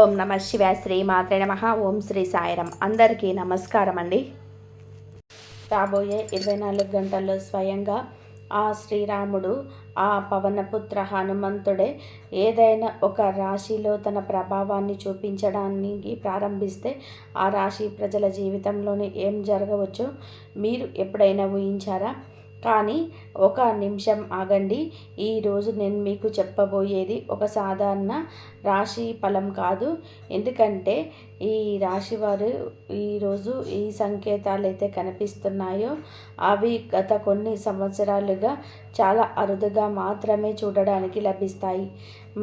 ఓం నమ శివాయ. శ్రీ మాత్రే నమః. ఓం శ్రీ సాయిరం. అందరికీ నమస్కారం అండి. రాబోయే 24 గంటల్లో స్వయంగా ఆ శ్రీరాముడు, ఆ పవనపుత్ర హనుమంతుడే ఏదైనా ఒక రాశిలో తన ప్రభావాన్ని చూపించడానికి ప్రారంభిస్తే ఆ రాశి ప్రజల జీవితంలోనే ఏం జరగవచ్చో మీరు ఎప్పుడైనా ఊహించారా? కానీ ఒక నిమిషం ఆగండి. ఈరోజు నేను మీకు చెప్పబోయేది ఒక సాధారణ రాశి ఫలం కాదు. ఎందుకంటే ఈ రాశి వారు ఈరోజు ఈ సంకేతాలు అయితే కనిపిస్తున్నాయో అవి గత కొన్ని సంవత్సరాలుగా చాలా అరుదుగా మాత్రమే చూడడానికి లభిస్తాయి.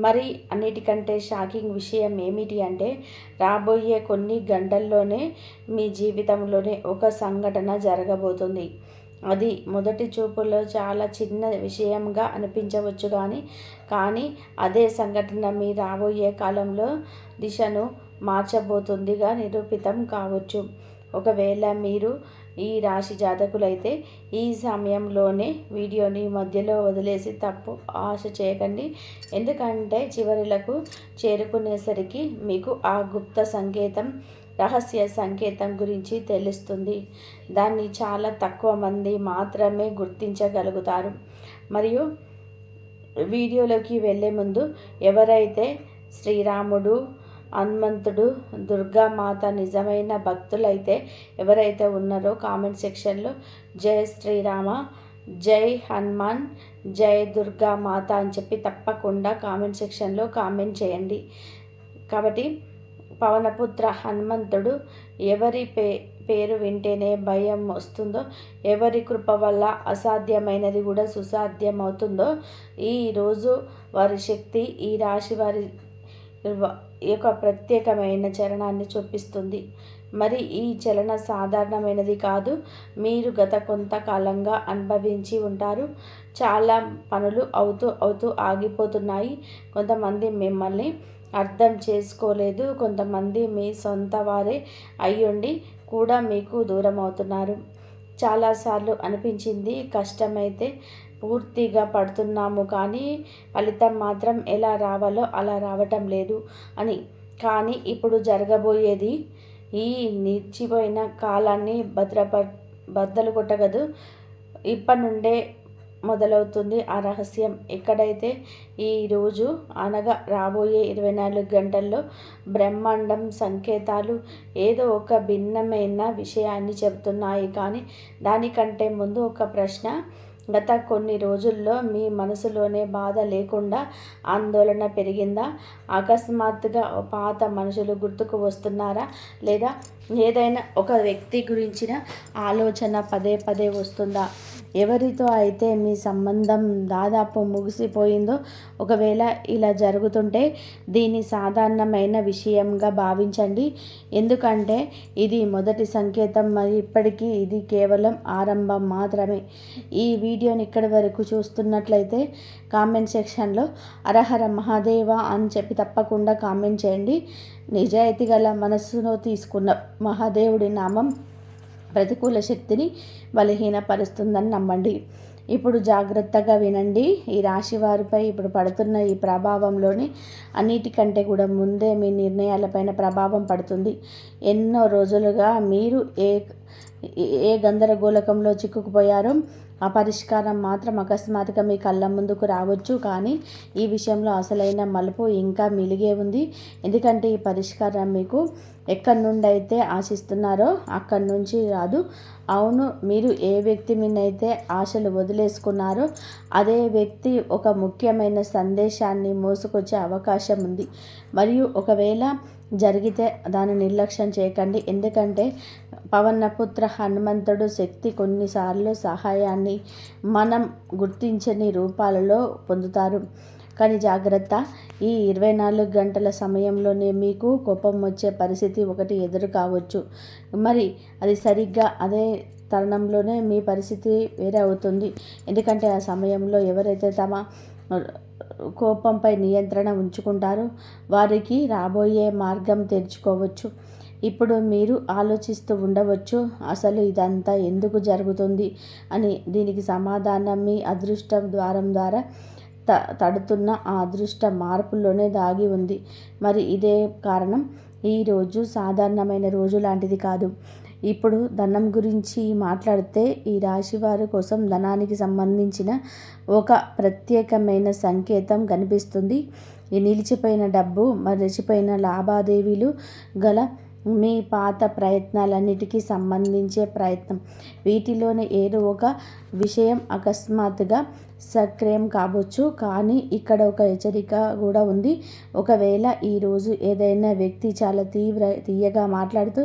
మరి అన్నిటికంటే షాకింగ్ విషయం ఏమిటి అంటే, రాబోయే కొన్ని గంటల్లోనే మీ జీవితంలోనే ఒక సంఘటన జరగబోతుంది. అది మొదటి చూపులో చాలా చిన్న విషయంగా అనిపించవచ్చు కానీ అదే సంఘటన మీ రాబోయే కాలంలో దిశను మార్చబోతుందిగా నిరూపితం కావచ్చు. ఒకవేళ మీరు ఈ రాశి జాతకులైతే ఈ సమయంలోనే వీడియోని మధ్యలో వదిలేసి తప్పు ఆశ చేయకండి. ఎందుకంటే చివరిలకు చేరుకునేసరికి మీకు ఆ గుప్త సంకేతం, రహస్య సంకేతం గురించి తెలుస్తుంది. దాన్ని చాలా తక్కువ మంది మాత్రమే గుర్తించగలుగుతారు. మరియు వీడియోలోకి వెళ్ళే ముందు ఎవరైతే శ్రీరాముడు, హనుమంతుడు, దుర్గామాత నిజమైన భక్తులైతే ఎవరైతే ఉన్నారో కామెంట్ సెక్షన్లో జై శ్రీరామ, జై హనుమాన్, జై దుర్గామాత అని చెప్పి తప్పకుండా కామెంట్ సెక్షన్లో కామెంట్ చేయండి. కాబట్టి పవనపుత్ర హనుమంతుడు ఎవరి పేరు వింటేనే భయం వస్తుందో, ఎవరి కృప వల్ల అసాధ్యమైనది కూడా సుసాధ్యమవుతుందో, ఈరోజు వారి శక్తి ఈ రాశి వారి యొక్క ప్రత్యేకమైన చలనాన్ని చూపిస్తుంది. మరి ఈ చలన సాధారణమైనది కాదు. మీరు గత కొంతకాలంగా అనుభవించి ఉంటారు. చాలా పనులు అవుతూ ఆగిపోతున్నాయి. కొంతమంది మిమ్మల్ని అర్థం చేసుకోలేదు. కొంతమంది మీ సొంత వారే అయ్యుండి కూడా మీకు దూరం అవుతున్నారు. చాలాసార్లు అనిపించింది కష్టమైతే పూర్తిగా పడుతున్నాము కానీ ఫలితం మాత్రం ఎలా రావాలో అలా రావటం లేదు అని. కానీ ఇప్పుడు జరగబోయేది ఈ నిలిచిపోయిన కాలాన్ని బద్దలు కొట్టగదు. ఇప్పటి నుండే మొదలవుతుంది ఆ రహస్యం. ఎక్కడైతే ఈరోజు అనగా రాబోయే 24 గంటల్లో బ్రహ్మాండం సంకేతాలు ఏదో ఒక భిన్నమైన విషయాన్ని చెబుతున్నాయి. కానీ దానికంటే ముందు ఒక ప్రశ్న. గత కొన్ని రోజుల్లో మీ మనసులోనే బాధ లేకుండా ఆందోళన పెరిగిందా? అకస్మాత్తుగా పాత మనుషులు గుర్తుకు వస్తున్నారా? లేదా ఏదైనా ఒక వ్యక్తి గురించిన ఆలోచన పదే పదే వస్తుందా? ఎవరితో అయితే మీ సంబంధం దాదాపు ముగిసిపోయిందో, ఒకవేళ ఇలా జరుగుతుంటే దీన్ని సాధారణమైన విషయంగా భావించండి. ఎందుకంటే ఇది మొదటి సంకేతం. మరి ఇప్పటికీ ఇది కేవలం ఆరంభం మాత్రమే. ఈ వీడియోని ఇక్కడి వరకు చూస్తున్నట్లయితే కామెంట్ సెక్షన్లో హరహర మహాదేవ అని చెప్పి తప్పకుండా కామెంట్ చేయండి. నిజాయితీ గల మనస్సులో తీసుకున్న మహాదేవుడి నామం ప్రతికూల శక్తిని బలహీనపరుస్తుందని నమ్మండి. ఇప్పుడు జాగ్రత్తగా వినండి. ఈ రాశి వారిపై ఇప్పుడు పడుతున్న ఈ ప్రభావంలోని అన్నిటికంటే కూడా ముందే మీ నిర్ణయాలపైన ప్రభావం పడుతుంది. ఎన్నో రోజులుగా మీరు ఏ గందరగోళకంలో చిక్కుకుపోయారో ఆ పరిష్కారం మాత్రం అకస్మాత్తుగా మీ కళ్ళ ముందుకు రావచ్చు. కానీ ఈ విషయంలో అసలైన మలుపు ఇంకా మిలిగే ఉంది. ఎందుకంటే ఈ పరిష్కారం మీకు ఎక్కడి నుండి అయితే ఆశిస్తున్నారో అక్కడి నుంచి రాదు. అవును, మీరు ఏ వ్యక్తి మీదైతే ఆశలు వదిలేసుకున్నారో అదే వ్యక్తి ఒక ముఖ్యమైన సందేశాన్ని మోసుకొచ్చే అవకాశం ఉంది. మరియు ఒకవేళ జరిగితే దాన్ని నిర్లక్ష్యం చేయకండి. ఎందుకంటే పవనపుత్ర హనుమంతుడు శక్తి కొన్నిసార్లు సహాయాన్ని మనం గుర్తించని రూపాలలో పొందుతారు. కానీ జాగ్రత్త, ఈ 24 గంటల సమయంలోనే మీకు కోపం వచ్చే పరిస్థితి ఒకటి ఎదురు కావచ్చు. మరి అది సరిగ్గా అదే తరుణంలోనే మీ పరిస్థితి వేరే అవుతుంది. ఎందుకంటే ఆ సమయంలో ఎవరైతే తమ కోపంపై నియంత్రణ ఉంచుకుంటారో వారికి రాబోయే మార్గం తెరుచుకోవచ్చు. ఇప్పుడు మీరు ఆలోచిస్తూ ఉండవచ్చు, అసలు ఇదంతా ఎందుకు జరుగుతుంది అని. దీనికి సమాధానం మీ అదృష్టం ద్వారం ద్వారా తడుతున్న ఆ అదృష్ట మార్పుల్లోనే దాగి ఉంది. మరి ఇదే కారణం. ఈరోజు సాధారణమైన రోజు లాంటిది కాదు. ఇప్పుడు ధనం గురించి మాట్లాడితే ఈ రాశివారి కోసం ధనానికి సంబంధించిన ఒక ప్రత్యేకమైన సంకేతం కనిపిస్తుంది. ఈ నిలిచిపోయిన డబ్బు, మరచిపోయిన లావాదేవీలు గల మీ పాత ప్రయత్నాలన్నిటికీ సంబంధించే ప్రయత్నం. వీటిలోని ఏదో ఒక విషయం అకస్మాత్తుగా సక్రియం కావచ్చు. కానీ ఇక్కడ ఒక హెచ్చరిక కూడా ఉంది. ఒకవేళ ఈరోజు ఏదైనా వ్యక్తి చాలా తీయగా మాట్లాడుతూ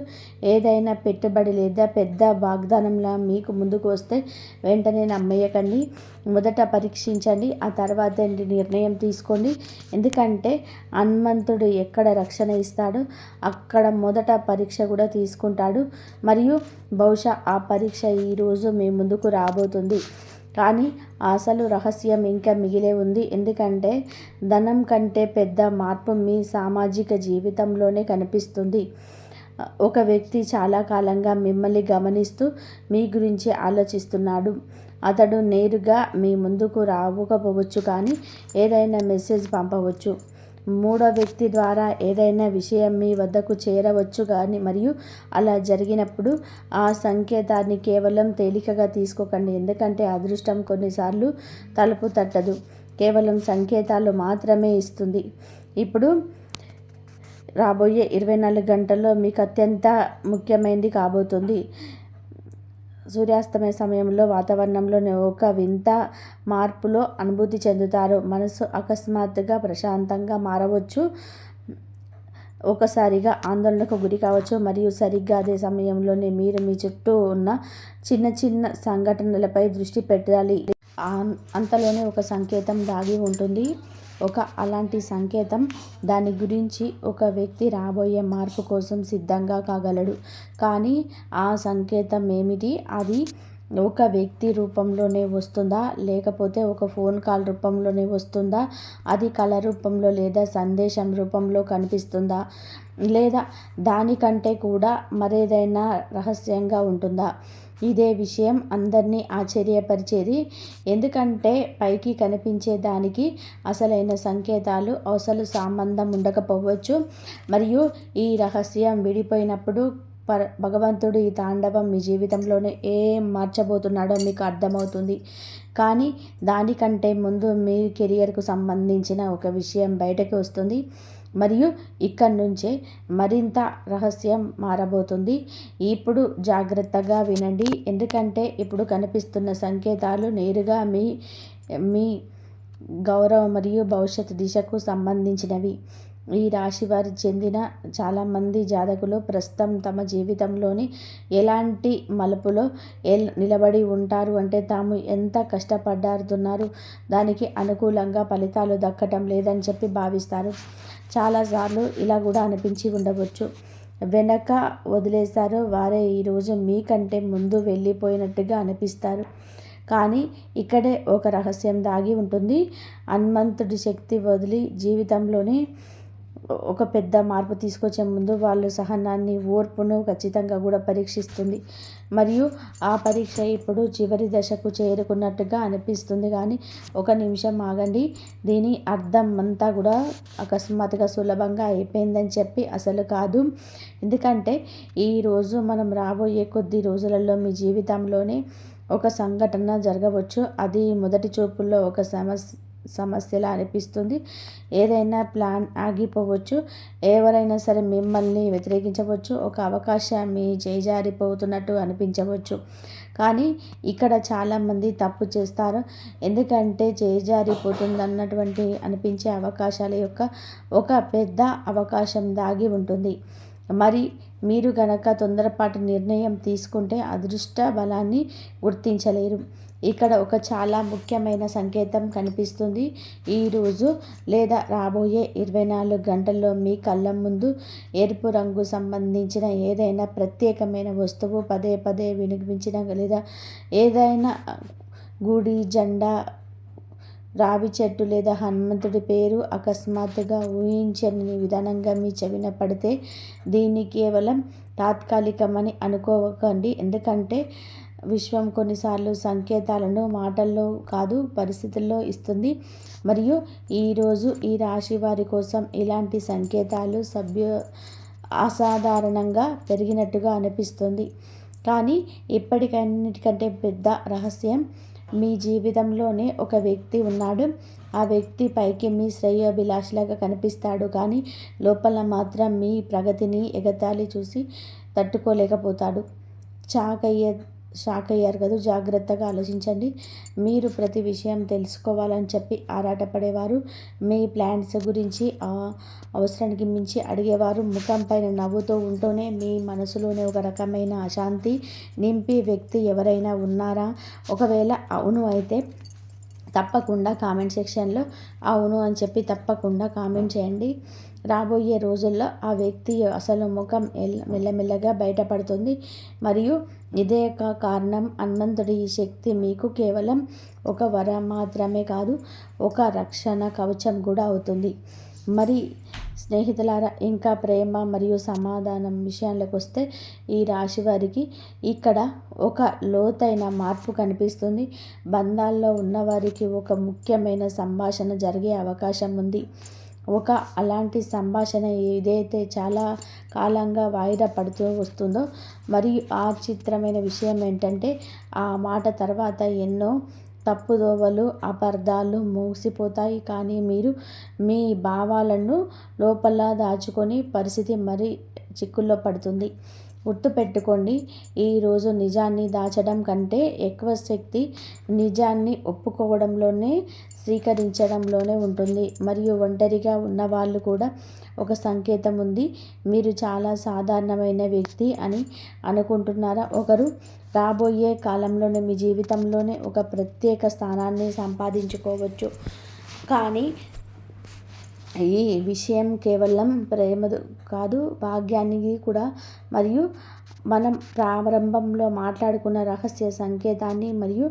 ఏదైనా పెట్టుబడి లేదా పెద్ద వాగ్దానంలా మీకు ముందుకు వస్తే వెంటనే నమ్మేయకండి. మొదట పరీక్షించండి, ఆ తర్వాత నిర్ణయం తీసుకోండి. ఎందుకంటే హనుమంతుడు ఎక్కడ రక్షణ ఇస్తాడో అక్కడ మొదట పరీక్ష కూడా తీసుకుంటాడు. మరియు బహుశా ఆ పరీక్ష ఈరోజు మీ ముందుకు రాబోతుంది. కానీ అసలు రహస్యం ఇంకా మిగిలే ఉంది. ఎందుకంటే ధనం కంటే పెద్ద మార్పు మీ సామాజిక జీవితంలోనే కనిపిస్తుంది. ఒక వ్యక్తి చాలా కాలంగా మిమ్మల్ని గమనిస్తూ మీ గురించి ఆలోచిస్తున్నాడు. అతడు నేరుగా మీ ముందుకు రాకపోవచ్చు, కానీ ఏదైనా మెసేజ్ పంపవచ్చు. మూడో వ్యక్తి ద్వారా ఏదైనా విషయం మీ వద్దకు చేరవచ్చు. కానీ మరియు అలా జరిగినప్పుడు ఆ సంకేతాన్ని కేవలం తేలికగా తీసుకోకండి. ఎందుకంటే అదృష్టం కొన్నిసార్లు తలుపు తట్టదు, కేవలం సంకేతాలు మాత్రమే ఇస్తుంది. ఇప్పుడు రాబోయే 24 గంటల్లో మీకు అత్యంత ముఖ్యమైనది కాబోతుంది. సూర్యాస్తమయ సమయంలో వాతావరణంలో ఒక వింత మార్పులో అనుభూతి చెందుతారు. మనసు అకస్మాత్తుగా ప్రశాంతంగా మారవచ్చు, ఒకసారిగా ఆందోళనకు గురి కావచ్చు. మరియు సరిగ్గా అదే సమయంలోనే మీరు మీ చుట్టూ ఉన్న చిన్న చిన్న సంఘటనలపై దృష్టి పెట్టాలి. అంతలోనే ఒక సంకేతం దాగి ఉంటుంది. అలాంటి సంకేతం. దాని గురించి ఒక వ్యక్తి రాబోయే మార్పు కోసం సిద్ధంగా కాగలడు. కానీ ఆ సంకేతం ఏమిటి? అది ఒక వ్యక్తి రూపంలోనే వస్తుందా, లేకపోతే ఒక ఫోన్ కాల్ రూపంలోనే వస్తుందా? అది కళ రూపంలో లేదా సందేశం రూపంలో కనిపిస్తుందా? లేదా దానికంటే కూడా మరేదైనా రహస్యంగా ఉంటుందా? ఇదే విషయం అందరినీ ఆశ్చర్యపరిచేది. ఎందుకంటే పైకి కనిపించే దానికి అసలైన సంకేతాలు, అసలు సంబంధం ఉండకపోవచ్చు. మరియు ఈ రహస్యం విడిపోయినప్పుడు భగవంతుడు ఈ తాండవం మీ జీవితంలోనే ఏం మార్చబోతున్నాడో మీకు అర్థమవుతుంది. కానీ దానికంటే ముందు మీ కెరియర్కు సంబంధించిన ఒక విషయం బయటకు వస్తుంది. మరియు ఇక్కడి నుంచే మరింత రహస్యం మారబోతుంది. ఇప్పుడు జాగ్రత్తగా వినండి, ఎందుకంటే ఇప్పుడు కనిపిస్తున్న సంకేతాలు నేరుగా మీ గౌరవం మరియు భవిష్యత్తు దిశకు సంబంధించినవి. ఈ రాశి వారి చెందిన చాలామంది జాతకులు ప్రస్తుతం తమ జీవితంలోని ఎలాంటి మలుపులో నిలబడి ఉంటారు అంటే తాము ఎంత కష్టపడుతున్నారు దానికి అనుకూలంగా ఫలితాలు దక్కటం లేదని చెప్పి భావిస్తారు. చాలాసార్లు ఇలా కూడా అనిపించి ఉండవచ్చు. వెనక వదిలేశారు వారే ఈరోజు మీకంటే ముందు వెళ్ళిపోయినట్టుగా అనిపిస్తారు. కానీ ఇక్కడే ఒక రహస్యం దాగి ఉంటుంది. హనుమంతుడి శక్తి వదిలి జీవితంలోని ఒక పెద్ద మార్పు తీసుకొచ్చే ముందు వాళ్ళు సహనాన్ని, ఓర్పును ఖచ్చితంగా కూడా పరీక్షిస్తుంది. మరియు ఆ పరీక్ష ఇప్పుడు చివరి దశకు చేరుకున్నట్టుగా అనిపిస్తుంది. కానీ ఒక నిమిషం ఆగండి. దీని అర్థం అంతా కూడా అకస్మాత్తుగా సులభంగా అయిపోయిందని చెప్పి అసలు కాదు. ఎందుకంటే ఈరోజు మనం రాబోయే కొద్ది రోజులలో మీ జీవితంలోనే ఒక సంఘటన జరగవచ్చు. అది మొదటి చూపుల్లో ఒక సమస్యలా అనిపిస్తుంది. ఏదైనా ప్లాన్ ఆగిపోవచ్చు, ఎవరైనా సరే మిమ్మల్ని వ్యతిరేకించవచ్చు, ఒక అవకాశం మీ చేజారిపోతున్నట్టు అనిపించవచ్చు. కానీ ఇక్కడ చాలామంది తప్పు చేస్తారు. ఎందుకంటే చేజారిపోతుందన్నటువంటి అనిపించే అవకాశాల యొక్క ఒక పెద్ద అవకాశం దాగి ఉంటుంది. మరి మీరు గనక తొందరపాటు నిర్ణయం తీసుకుంటే అదృష్ట బలాన్ని గుర్తించలేరు. ఇక్కడ ఒక చాలా ముఖ్యమైన సంకేతం కనిపిస్తుంది. ఈరోజు లేదా రాబోయే 24 గంటల్లో మీ కళ్ళ ముందు ఎరుపు రంగు సంబంధించిన ఏదైనా ప్రత్యేకమైన వస్తువు పదే పదే వినిపించిన, లేదా ఏదైనా గుడి జెండా, రావి చెట్టు లేదా హనుమంతుడి పేరు అకస్మాత్తుగా ఊహించని విధానంగా మీ చెవిన పడితే దీన్ని కేవలం తాత్కాలికమని అనుకోకండి. ఎందుకంటే విశ్వం కొన్నిసార్లు సంకేతాలను మాటల్లో కాదు పరిస్థితుల్లో ఇస్తుంది. మరియు ఈరోజు ఈ రాశి వారి కోసం ఇలాంటి సంకేతాలు అసాధారణంగా పెరిగినట్టుగా అనిపిస్తుంది. కానీ ఇప్పటికన్నిటికంటే పెద్ద రహస్యం, మీ జీవితంలోనే ఒక వ్యక్తి ఉన్నాడు. ఆ వ్యక్తి పైకి మీ శ్రేయోభిలాషిలాగా కనిపిస్తాడు, కానీ లోపల మాత్రం మీ ప్రగతిని ఎగతాళి చూసి తట్టుకోలేకపోతాడు. షాక్ అయ్యారు కదా. జాగ్రత్తగా ఆలోచించండి. మీరు ప్రతి విషయం తెలుసుకోవాలని చెప్పి ఆరాటపడేవారు, మీ ప్లాన్స్ గురించి అవసరానికి మించి అడిగేవారు, ముఖం పైన నవ్వుతూ ఉంటూనే మీ మనసులోనే ఒక రకమైన అశాంతి నింపే వ్యక్తి ఎవరైనా ఉన్నారా? ఒకవేళ అవును అయితే తప్పకుండా కామెంట్ సెక్షన్లో అవును అని చెప్పి తప్పకుండా కామెంట్ చేయండి. రాబోయే రోజుల్లో ఆ వ్యక్తి అసలు ముఖం మెల్లమెల్లగా బయటపడుతుంది. మరియు ఇదే కారణం, హనుమంతుడి ఈ శక్తి మీకు కేవలం ఒక వరం మాత్రమే కాదు, ఒక రక్షణ కవచం కూడా అవుతుంది. మరి స్నేహితులారా, ఇంకా ప్రేమ మరియు సమాధానం విషయాలకు వస్తే ఈ రాశి వారికి ఇక్కడ ఒక లోతైన మార్పు కనిపిస్తుంది. బంధాల్లో ఉన్నవారికి ఒక ముఖ్యమైన సంభాషణ జరిగే అవకాశం ఉంది. అలాంటి సంభాషణ ఏదైతే చాలా కాలంగా వాయిదా పడుతూ వస్తుందో, మరియు ఆశ్చర్యమైన విషయం ఏంటంటే ఆ మాట తర్వాత ఎన్నో తప్పుదోవలు, అపార్థాలు మూసిపోతాయి. కానీ మీరు మీ భావాలను లోపల దాచుకొని పరిస్థితి మరీ చిక్కుల్లో పడుతుంది. గుర్తుపెట్టుకోండి, ఈరోజు నిజాన్ని దాచడం కంటే ఎక్కువ శక్తి నిజాన్ని ఒప్పుకోవడంలోనే, స్వీకరించడంలోనే ఉంటుంది. మరియు ఒంటరిగా ఉన్నవాళ్ళు కూడా ఒక సంకేతం ఉంది. మీరు చాలా సాధారణమైన వ్యక్తి అని అనుకుంటున్నారా? ఒకరు రాబోయే కాలంలోనే మీ జీవితంలోనే ఒక ప్రత్యేక స్థానాన్ని సంపాదించుకోవచ్చు. కానీ ఈ విషయం కేవలం ప్రేమదు కాదు, భాగ్యానికి కూడా. మరియు మనం ప్రారంభంలో మాట్లాడుకున్న రహస్య సంకేతాన్ని మరియు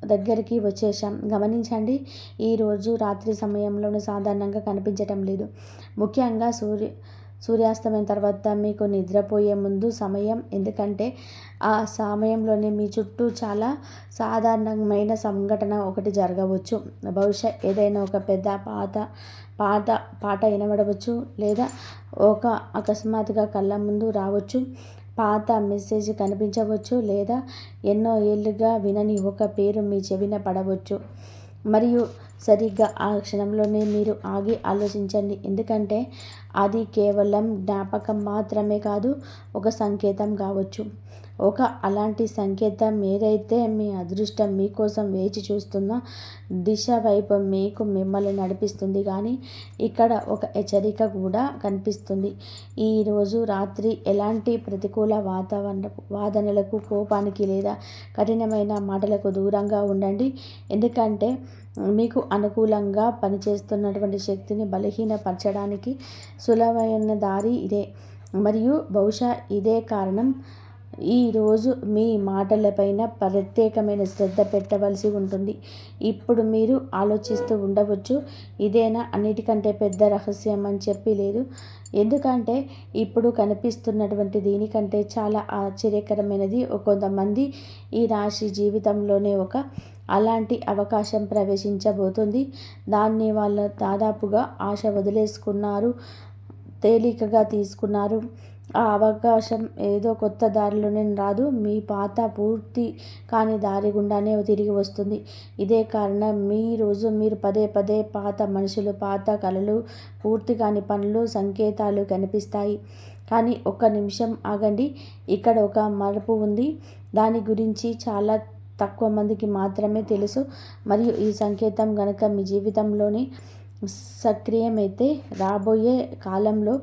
దగ్గరికి వచ్చేసాం. గమనించండి, ఈరోజు రాత్రి సమయంలోనే సాధారణంగా కనిపించటం లేదు. ముఖ్యంగా సూర్యాస్తమయం తర్వాత మీకు నిద్రపోయే ముందు సమయం. ఎందుకంటే ఆ సమయంలోనే మీ చుట్టూ చాలా సాధారణమైన సంఘటన ఒకటి జరగవచ్చు. బహుశా ఏదైనా ఒక పెద్ద పాట వినబడవచ్చు, లేదా ఒక అకస్మాత్తుగా కళ్ళ ముందు రావచ్చు. పాత మెసేజ్ కనిపించవచ్చు, లేదా ఎన్నో ఏళ్ళుగా వినని ఒక పేరు మీ చెవిన పడవచ్చు. మరియు సరిగ్గా ఆ క్షణంలోనే మీరు ఆగి ఆలోచించండి, ఎందుకంటే అది కేవలం జ్ఞాపకం మాత్రమే కాదు, ఒక సంకేతం కావచ్చు. అలాంటి సంకేతం ఏదైతే మీ అదృష్టం మీకోసం వేచి చూస్తున్న దిశ వైపు మిమ్మల్ని నడిపిస్తుంది. కానీ ఇక్కడ ఒక హెచ్చరిక కూడా కనిపిస్తుంది. ఈరోజు రాత్రి ఎలాంటి ప్రతికూల వాదనలకు, కోపానికి లేదా కఠినమైన మాటలకు దూరంగా ఉండండి. ఎందుకంటే మీకు అనుకూలంగా పనిచేస్తున్నటువంటి శక్తిని బలహీనపరచడానికి సులభమైన దారి ఇదే. మరియు బహుశా ఇదే కారణం ఈరోజు మీ మాటలపైన ప్రత్యేకమైన శ్రద్ధ పెట్టవలసి ఉంటుంది. ఇప్పుడు మీరు ఆలోచిస్తూ ఉండవచ్చు, ఇదేనా అన్నిటికంటే పెద్ద రహస్యం అని చెప్పి. లేదు, ఎందుకంటే ఇప్పుడు కనిపిస్తున్నటువంటి దీనికంటే చాలా ఆశ్చర్యకరమైనది కొంతమంది ఈ రాశి జీవితంలోనే అలాంటి అవకాశం ప్రవేశించబోతుంది. దాన్ని వాళ్ళు దాదాపుగా ఆశ వదిలేసుకున్నారు, తేలికగా తీసుకున్నారు. ఆ అవకాశం ఏదో కొత్త దారిలోనే రాదు, మీ పాత పూర్తి కాని దారి గుండానే తిరిగి వస్తుంది. ఇదే కారణం రోజు మీరు పదే పదే పాత మనుషులు, పాత కళలు, పూర్తి కాని పనులు, సంకేతాలు కనిపిస్తాయి. కానీ ఒక్క నిమిషం ఆగండి, ఇక్కడ ఒక మలుపు ఉంది. దాని గురించి చాలా తక్కువ మందికి మాత్రమే తెలుసు. మరియు ఈ సంకేతం గనక మీ జీవితంలోని సక్రియమైతే రాబోయే కాలంలో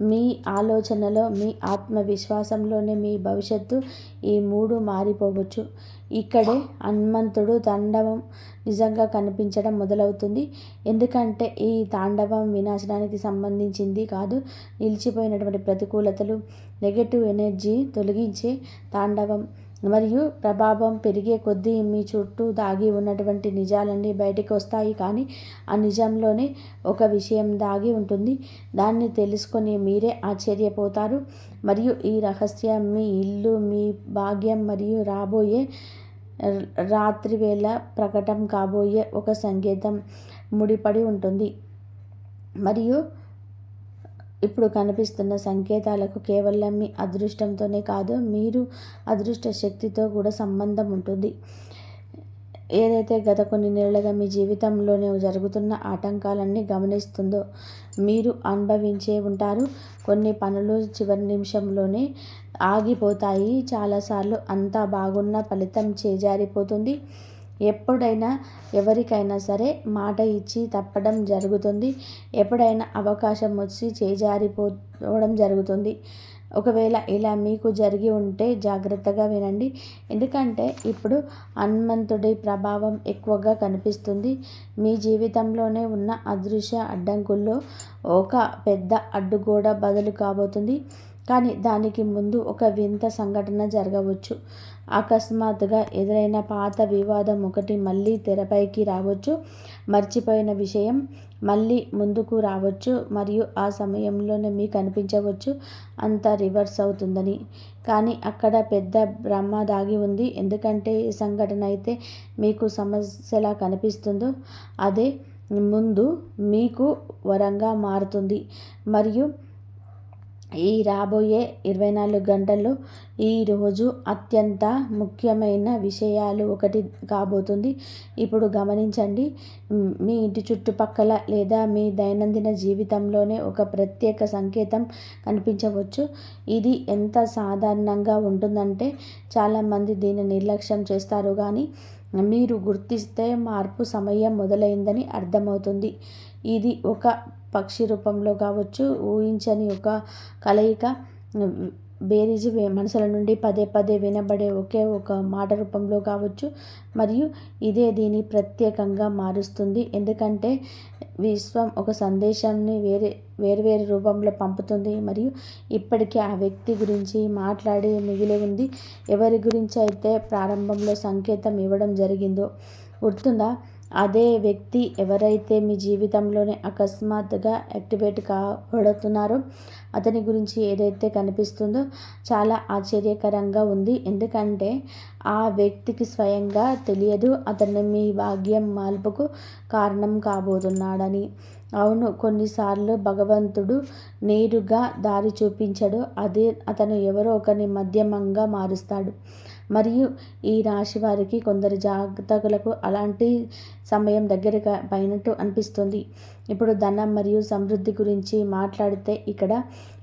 మీ ఆలోచనలో, మీ ఆత్మవిశ్వాసంలోనే మీ భవిష్యత్తు ఈ మూడు మారిపోవచ్చు. ఇక్కడే హనుమంతుడు తాండవం నిజంగా కనిపించడం మొదలవుతుంది. ఎందుకంటే ఈ తాండవం వినాశనానికి సంబంధించింది కాదు, నిలిచిపోయినటువంటి ప్రతికూలతలు, నెగటివ్ ఎనర్జీ తొలగించే తాండవం. మరియు ప్రభావం పెరిగే కొద్దీ మీ చుట్టూ దాగి ఉన్నటువంటి నిజాలన్నీ బయటికి వస్తాయి. కానీ ఆ నిజంలోనే ఒక విషయం దాగి ఉంటుంది. దాన్ని తెలుసుకొని మీరే ఆశ్చర్యపోతారు. మరియు ఈ రహస్యం మీ ఇల్లు, మీ భాగ్యం మరియు రాబోయే రాత్రి వేళ ప్రకటన కాబోయే ఒక సంకేతం ముడిపడి ఉంటుంది. మరియు ఇప్పుడు కనిపిస్తున్న సంకేతాలకు కేవలం మీ అదృష్టంతోనే కాదు, మీరు అదృష్ట శక్తితో కూడా సంబంధం ఉంటుంది. ఏదైతే గత కొన్ని నెలలుగా మీ జీవితంలోనే జరుగుతున్న ఆటంకాలన్నీ గమనిస్తుందో మీరు అనుభవించే ఉంటారు. కొన్ని పనులు చివరి నిమిషంలోనే ఆగిపోతాయి. చాలాసార్లు అంతా బాగున్న ఫలితం చేజారిపోతుంది. ఎప్పుడైనా ఎవరికైనా సరే మాట ఇచ్చి తప్పడం జరుగుతుంది. ఎప్పుడైనా అవకాశం వచ్చి చేజారిపోవడం జరుగుతుంది. ఒకవేళ ఇలా మీకు జరిగి ఉంటే జాగ్రత్తగా వినండి. ఎందుకంటే ఇప్పుడు హనుమంతుడి ప్రభావం ఎక్కువగా కనిపిస్తుంది. మీ జీవితంలోనే ఉన్న అదృశ్య అడ్డంకుల్లో ఒక పెద్ద అడ్డుగోడ బదులు కాబోతుంది. కానీ దానికి ముందు ఒక వింత సంఘటన జరగవచ్చు. అకస్మాత్తుగా ఎదురైన పాత వివాదం ఒకటి మళ్ళీ తెరపైకి రావచ్చు. మర్చిపోయిన విషయం మళ్ళీ ముందుకు రావచ్చు. మరియు ఆ సమయంలోనే మీకు అనిపించవచ్చు అంతా రివర్స్ అవుతుందని. కానీ అక్కడ పెద్ద బ్రహ్మ దాగి ఉంది. ఎందుకంటే ఏ సంఘటన అయితే మీకు సమస్యలా కనిపిస్తుందో అదే ముందు మీకు వరంగా మారుతుంది. మరియు ఈ రాబోయే 24 గంటల్లో ఈరోజు అత్యంత ముఖ్యమైన విషయాలు ఒకటి కాబోతుంది. ఇప్పుడు గమనించండి. మీ ఇంటి చుట్టుపక్కల లేదా మీ దైనందిన జీవితంలోనే ఒక ప్రత్యేక సంకేతం కనిపించవచ్చు. ఇది ఎంత సాధారణంగా ఉంటుందంటే చాలామంది దీన్ని నిర్లక్ష్యం చేస్తారు. కానీ మీరు గుర్తిస్తే మార్పు సమయం మొదలైందని అర్థమవుతుంది. ఇది ఒక పక్షి రూపంలో కావచ్చు, ఊహించని ఒక కలయిక, బేరీజు మనసుల నుండి పదే పదే వినబడే ఒకే ఒక మాట రూపంలో కావచ్చు. మరియు ఇదే దీన్ని ప్రత్యేకంగా మారుస్తుంది. ఎందుకంటే విశ్వం ఒక సందేశాన్ని వేరు రూపంలో పంపుతుంది. మరియు ఇప్పటికే ఆ వ్యక్తి గురించి మాట్లాడి మిగిలి ఉంది. ఎవరి గురించి అయితే ప్రారంభంలో సంకేతం ఇవ్వడం జరిగిందో గుర్తుందా? అదే వ్యక్తి ఎవరైతే మీ జీవితంలోనే అకస్మాత్తుగా యాక్టివేట్ కాబడుతున్నారో అతని గురించి ఏదైతే కనిపిస్తుందో చాలా ఆశ్చర్యకరంగా ఉంది. ఎందుకంటే ఆ వ్యక్తికి స్వయంగా తెలియదు అతను మీ భాగ్యం మార్పుకు కారణం కాబోతున్నాడని. అవును, కొన్నిసార్లు భగవంతుడు నేరుగా దారి చూపించడు. అతను ఎవరో ఒకరిని మధ్యమంగా మారుస్తాడు. మరియు ఈ రాశి వారికి కొందరు జాతకులకు అలాంటి సమయం దగ్గర పైనట్టు అనిపిస్తుంది. ఇప్పుడు ధనం మరియు సమృద్ధి గురించి మాట్లాడితే ఇక్కడ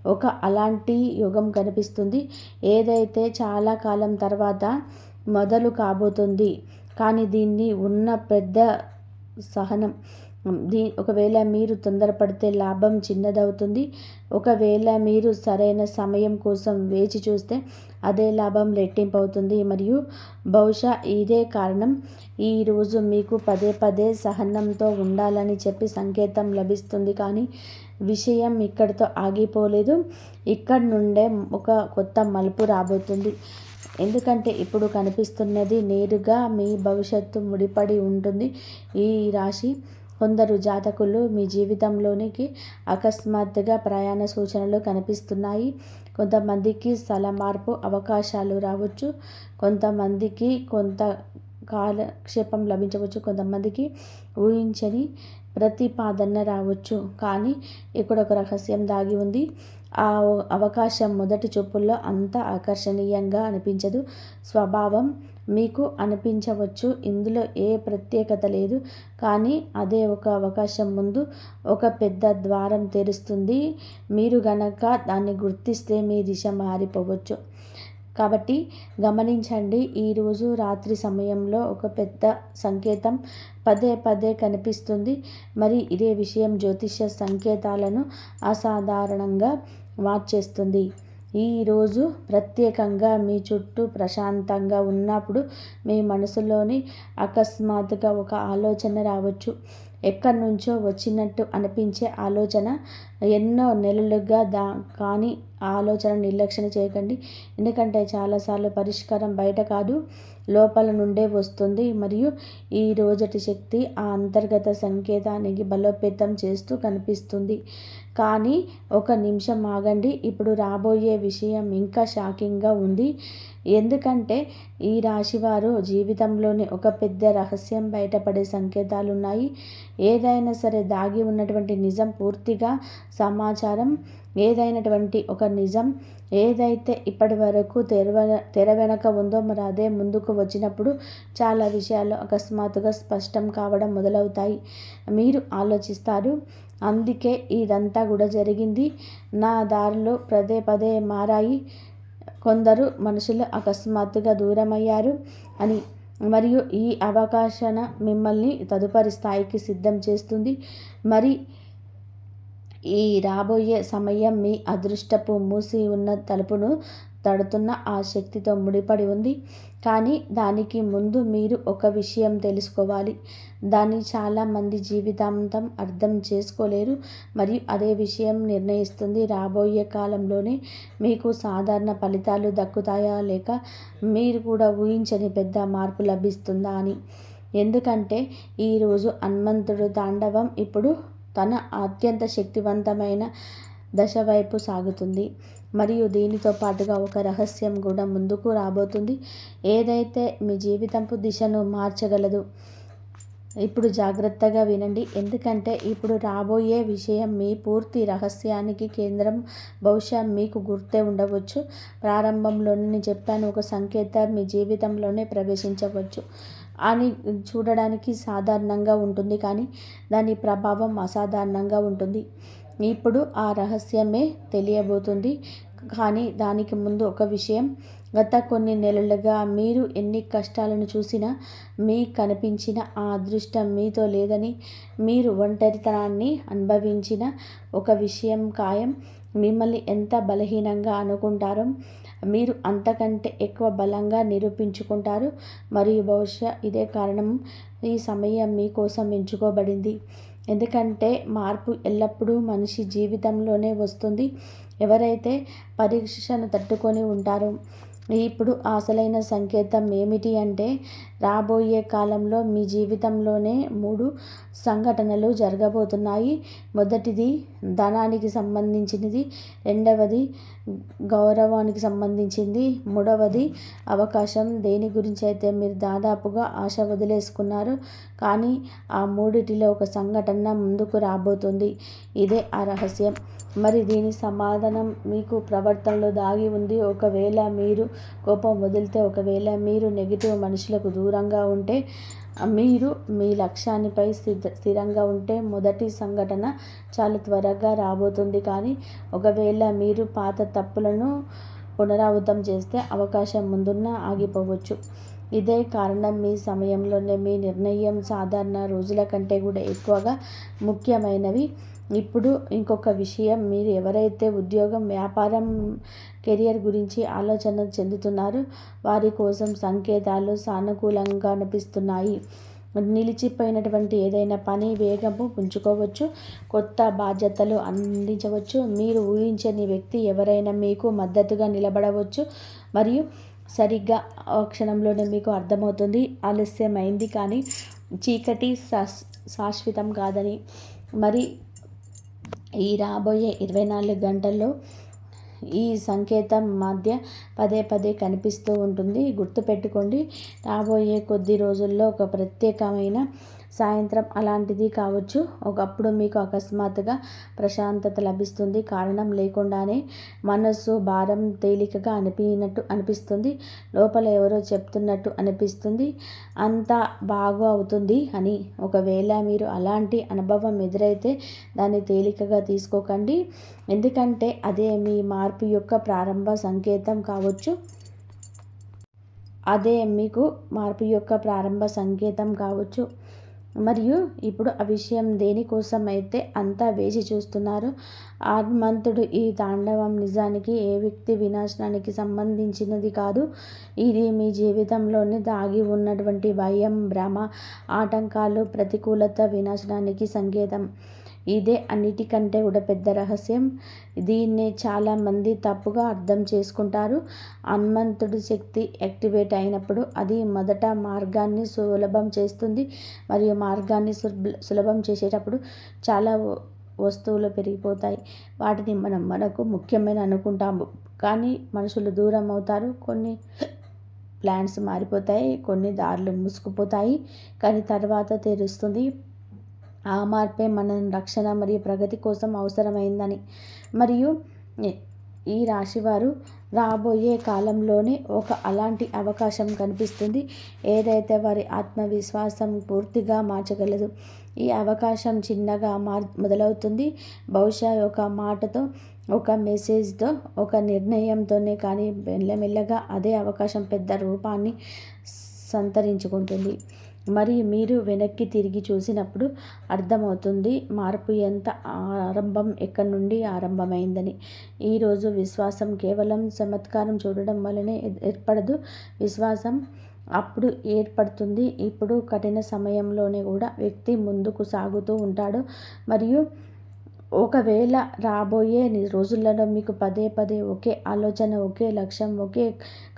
ఒక అలాంటి యుగం కనిపిస్తుంది. ఏదైతే చాలా కాలం తర్వాత మొదలు కాబోతుంది. కానీ దీన్ని ఉన్న పెద్ద సహనం. ఒకవేళ మీరు తొందరపడితే లాభం చిన్నదవుతుంది. ఒకవేళ మీరు సరైన సమయం కోసం వేచి చూస్తే అదే లాభం రెట్టింపు అవుతుంది. మరియు బహుశా ఇదే కారణం ఈరోజు మీకు పదే పదే సహనంతో ఉండాలని చెప్పి సంకేతం లభిస్తుంది. కానీ విషయం ఇక్కడితో ఆగిపోలేదు. ఇక్కడి నుండే ఒక కొత్త మలుపు రాబోతుంది. ఎందుకంటే ఇప్పుడు కనిపిస్తున్నది నేరుగా మీ భవిష్యత్తు ముడిపడి ఉంటుంది. ఈ రాశి కొందరు జాతకులు మీ జీవితంలోనికి అకస్మాత్తుగా ప్రయాణ సూచనలు కనిపిస్తున్నాయి. కొంతమందికి స్థల మార్పు అవకాశాలు రావచ్చు. కొంతమందికి కొంత కాలక్షేపం లభించవచ్చు. కొంతమందికి ఊహించని ప్రతిపాదన రావచ్చు. కానీ ఇక్కడ ఒక రహస్యం దాగి ఉంది. ఆ అవకాశం మొదటి చూపుల్లో అంత ఆకర్షణీయంగా అనిపించదు. స్వభావం మీకు అనిపించవచ్చు. ఇందులో ఏ ప్రత్యేకత లేదు. కానీ అదే ఒక అవకాశం ముందు ఒక పెద్ద ద్వారం తెరుస్తుంది. మీరు గనక దాన్ని గుర్తిస్తే మీ దిశ మారిపోవచ్చు. కాబట్టి గమనించండి. ఈరోజు రాత్రి సమయంలో ఒక పెద్ద సంకేతం పదే పదే కనిపిస్తుంది. మరి ఇదే విషయం జ్యోతిష సంకేతాలను అసాధారణంగా మార్చేస్తుంది. ఈరోజు ప్రత్యేకంగా మీ చుట్టూ ప్రశాంతంగా ఉన్నప్పుడు మీ మనసులోని అకస్మాత్తుగా ఒక ఆలోచన రావచ్చు. ఎక్కడి నుంచో వచ్చినట్టు అనిపించే ఆలోచన. ఎన్నో నెలలుగా కానీ ఆ ఆలోచన నిర్లక్ష్యం చేయకండి. ఎందుకంటే చాలాసార్లు పరిష్కారం బయట కాదు, లోపల నుండే వస్తుంది. మరియు ఈ రోజటి శక్తి ఆ అంతర్గత సంకేతానికి బలోపేతం చేస్తూ కనిపిస్తుంది. కానీ ఒక నిమిషం ఆగండి. ఇప్పుడు రాబోయే విషయం ఇంకా షాకింగ్గా ఉంది. ఎందుకంటే ఈ రాశివారు జీవితంలోని ఒక పెద్ద రహస్యం బయటపడే సంకేతాలు ఉన్నాయి. ఏదైనా సరే దాగి ఉన్నటువంటి నిజం పూర్తిగా సమాచారం, ఏదైనటువంటి ఒక నిజం ఏదైతే ఇప్పటి వరకు తెర వెనక ఉందో మరి అదే ముందుకు వచ్చినప్పుడు చాలా విషయాలు అకస్మాత్తుగా స్పష్టం కావడం మొదలవుతాయి. మీరు ఆలోచిస్తారు, అందుకే ఇదంతా కూడా జరిగింది, నా దారిలో పదే పదే మారాయి, కొందరు మనుషులు అకస్మాత్తుగా దూరమయ్యారు అని. మరియు ఈ అవకాశన మిమ్మల్ని తదుపరి స్థాయికి సిద్ధం చేస్తుంది. మరి ఈ రాబోయే సమయం మీ అదృష్టపు మూసి ఉన్న తలుపును తడుతున్న ఆ శక్తితో ముడిపడి ఉంది. కానీ దానికి ముందు మీరు ఒక విషయం తెలుసుకోవాలి. దాన్ని చాలామంది జీవితాంతం అర్థం చేసుకోలేరు. మరియు అదే విషయం నిర్ణయిస్తుంది రాబోయే కాలంలోనే మీకు సాధారణ ఫలితాలు దక్కుతాయా, లేక మీరు కూడా ఊహించని పెద్ద మార్పు లభిస్తుందా అని. ఎందుకంటే ఈరోజు హనుమంతుడు తాండవం ఇప్పుడు తన అత్యంత శక్తివంతమైన దశ వైపు సాగుతుంది. మరియు దీనితో పాటుగా ఒక రహస్యం కూడా ముందుకు రాబోతుంది, ఏదైతే మీ జీవితంపు దిశను మార్చగలదు. ఇప్పుడు జాగ్రత్తగా వినండి, ఎందుకంటే ఇప్పుడు రాబోయే విషయం మీ పూర్తి రహస్యానికి కేంద్రం. బహుశా మీకు గుర్తే ఉండవచ్చు, ప్రారంభంలోనే నేను చెప్పాను, ఒక సంకేతం మీ జీవితంలోనే ప్రవేశించవచ్చు అని. చూడడానికి సాధారణంగా ఉంటుంది, కానీ దాని ప్రభావం అసాధారణంగా ఉంటుంది. ఇప్పుడు ఆ రహస్యమే తెలియబోతుంది. కానీ దానికి ముందు ఒక విషయం, గత కొన్ని నెలలుగా మీరు ఎన్ని కష్టాలను చూసినా మీకు కనిపించిన ఆ అదృష్టం మీతో లేదని, మీరు ఒంటరితనాన్ని అనుభవించిన ఒక విషయం ఖాయం. మిమ్మల్ని ఎంత బలహీనంగా అనుకుంటారో మీరు అంతకంటే ఎక్కువ బలంగా నిరూపించుకుంటారు. మరియు బహుశా ఇదే కారణం ఈ సమయం మీకోసం ఎంచుకోబడింది. ఎందుకంటే మార్పు ఎల్లప్పుడూ మనిషి జీవితంలోనే వస్తుంది. ఎవరైతే పరీక్షను తట్టుకొని ఉంటారో. ఇప్పుడు అసలైన సంకేతం ఏమిటి అంటే, రాబోయే కాలంలో మీ జీవితంలోనే 3 సంఘటనలు జరగబోతున్నాయి. మొదటిది ధనానికి సంబంధించినది, రెండవది గౌరవానికి సంబంధించింది, మూడవది అవకాశం. దేని గురించి అయితే మీరు దాదాపుగా ఆశ వదిలేసుకున్నారు, కానీ ఆ మూడిటిలో ఒక సంఘటన ముందుకు రాబోతుంది. ఇదే ఆ రహస్యం. మరి దీని సమాధానం మీకు ప్రవర్తనలో దాగి ఉంది. ఒకవేళ మీరు కోపం వదిలితే, ఒకవేళ మీరు నెగిటివ్ మనుషులకు దూరంగా ఉంటే, మీరు మీ లక్ష్యానిపై స్థిరంగా ఉంటే మొదటి సంఘటన చాలా త్వరగా రాబోతుంది. కానీ ఒకవేళ మీరు పాత తప్పులను పునరావృతం చేస్తే అవకాశం ముందున్న ఆగిపోవచ్చు. ఇదే కారణం మీ సమయంలోనే మీ నిర్ణయం సాధారణ రోజుల కంటే కూడా ఎక్కువగా ముఖ్యమైనవి. ఇప్పుడు ఇంకొక విషయం, మీరు ఎవరైతే ఉద్యోగం, వ్యాపారం, కెరియర్ గురించి ఆలోచన చెందుతున్నారో వారి కోసం సంకేతాలు సానుకూలంగా అనిపిస్తున్నాయి. నిలిచిపోయినటువంటి ఏదైనా పని వేగము పుంజుకోవచ్చు, కొత్త బాధ్యతలు అందించవచ్చు, మీరు ఊహించని వ్యక్తి ఎవరైనా మీకు మద్దతుగా నిలబడవచ్చు. మరియు సరిగ్గా ఆ క్షణంలోనే మీకు అర్థమవుతుంది, ఆలస్యమైంది కానీ చీకటి శాశ్వతం కాదని. మరి ఈ రాబోయే 24 గంటల్లో ఈ సంకేతం మధ్య పదే పదే కనిపిస్తూ ఉంటుంది. గుర్తుపెట్టుకోండి, రాబోయే కొద్ది రోజుల్లో ఒక ప్రత్యేకమైన సాయంత్రం అలాంటిది కావచ్చు. ఒకప్పుడు మీకు అకస్మాత్తుగా ప్రశాంతత లభిస్తుంది. కారణం లేకుండానే మనస్సు భారం తేలికగా అనిపిస్తుంది. లోపల ఎవరో చెప్తున్నట్టు అనిపిస్తుంది, అంతా బాగా అవుతుంది అని. ఒకవేళ మీరు అలాంటి అనుభవం ఎదురైతే దాన్ని తేలికగా తీసుకోకండి, ఎందుకంటే అదే మీ మార్పు యొక్క ప్రారంభ సంకేతం కావచ్చు. అదే మీకు మార్పు యొక్క ప్రారంభ సంకేతం కావచ్చు. మరియు ఇప్పుడు ఆ విషయం దేనికోసం అయితే అంతా వేచి చూస్తున్నారు. హనుమంతుడు ఈ తాండవం నిజానికి ఏ వ్యక్తి వినాశనానికి సంబంధించినది కాదు. ఇది మీ జీవితంలోనే దాగి ఉన్నటువంటి భయం, భ్రమ, ఆటంకాలు, ప్రతికూలత వినాశనానికి సంకేతం. ఇదే అన్నిటికంటే కూడా పెద్ద రహస్యం. దీన్నే చాలామంది తప్పుగా అర్థం చేసుకుంటారు. హనుమంతుడి శక్తి యాక్టివేట్ అయినప్పుడు అది మొదట మార్గాన్ని సులభం చేస్తుంది. మరియు మార్గాన్ని సులభం చేసేటప్పుడు చాలా వస్తువులు పెరిగిపోతాయి. వాటిని మనకు ముఖ్యమైన అనుకుంటాము, కానీ మనుషులు దూరం అవుతారు. కొన్ని ప్లాన్స్ మారిపోతాయి, కొన్ని దారులు మూసుకుపోతాయి, కానీ తర్వాత తెలుస్తుంది ఆ మార్పే మన రక్షణ మరియు ప్రగతి కోసం అవసరమైందని. మరియు ఈ రాశివారు రాబోయే కాలంలోనే ఒక అలాంటి అవకాశం కనిపిస్తుంది, ఏదైతే వారి ఆత్మవిశ్వాసం పూర్తిగా మార్చగలదు. ఈ అవకాశం చిన్నగా మొదలవుతుంది. బహుశా ఒక మాటతో, ఒక మెసేజ్తో, ఒక నిర్ణయంతోనే, కానీ మెల్లమెల్లగా అదే అవకాశం పెద్ద రూపాన్ని సంతరించుకుంటుంది. మరి మీరు వెనక్కి తిరిగి చూసినప్పుడు అర్థమవుతుంది మార్పు ఎంత ఆరంభం ఎక్కడి నుండి ఆరంభమైందని. ఈరోజు విశ్వాసం కేవలం చమత్కారం చూడడం వల్లనే ఏర్పడదు. విశ్వాసం అప్పుడు ఏర్పడుతుంది ఇప్పుడు కఠిన సమయంలోనే కూడా వ్యక్తి ముందుకు సాగుతూ ఉంటాడు. మరియు ఒకవేళ రాబోయే రోజులలో మీకు పదే పదే ఒకే ఆలోచన, ఒకే లక్ష్యం, ఒకే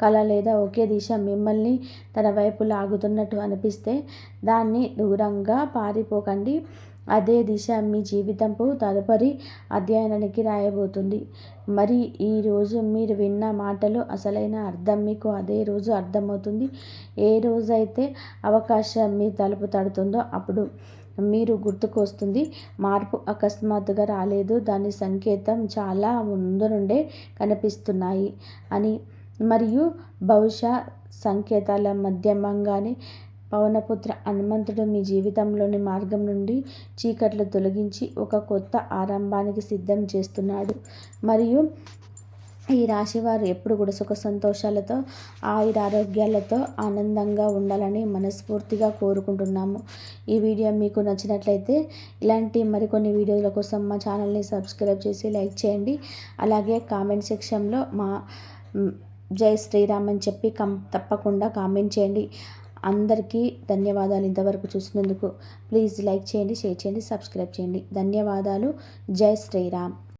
కళ లేదా ఒకే దిశ మిమ్మల్ని తన వైపు లాగుతున్నట్టు అనిపిస్తే దాన్ని దూరంగా పారిపోకండి. అదే దిశ మీ జీవితంపు తదుపరి అధ్యయనానికి రాయబోతుంది. మరి ఈరోజు మీరు విన్న మాటలు అసలైన అర్థం మీకు అదే రోజు అర్థమవుతుంది. ఏ రోజైతే అవకాశం మీ తలుపు తడుతుందో అప్పుడు మీరు గుర్తుకొస్తుంది. మార్పు అకస్మాత్తుగా రాలేదు, దాని సంకేతం చాలా ముందు నుండే కనిపిస్తున్నాయి అని. మరియు బహుశా సంకేతాల మాధ్యమంగానే పవనపుత్ర హనుమంతుడు మీ జీవితంలోని మార్గం నుండి చీకట్లు తొలగించి ఒక కొత్త ఆరంభానికి సిద్ధం చేస్తున్నాడు. మరియు ఈ రాశివారు ఎప్పుడు కూడా సుఖ సంతోషాలతో, ఆయురారోగ్యాలతో ఆనందంగా ఉండాలని మనస్ఫూర్తిగా కోరుకుంటున్నాము. ఈ వీడియో మీకు నచ్చినట్లయితే ఇలాంటి మరికొన్ని వీడియోల కోసం మా ఛానల్ని సబ్స్క్రైబ్ చేసి లైక్ చేయండి. అలాగే కామెంట్ సెక్షన్లో మా జై శ్రీరామ్ అని చెప్పి తప్పకుండా కామెంట్ చేయండి. అందరికీ ధన్యవాదాలు ఇంతవరకు చూసినందుకు. ప్లీజ్ లైక్ చేయండి, షేర్ చేయండి, సబ్స్క్రైబ్ చేయండి. ధన్యవాదాలు. జై శ్రీరామ్.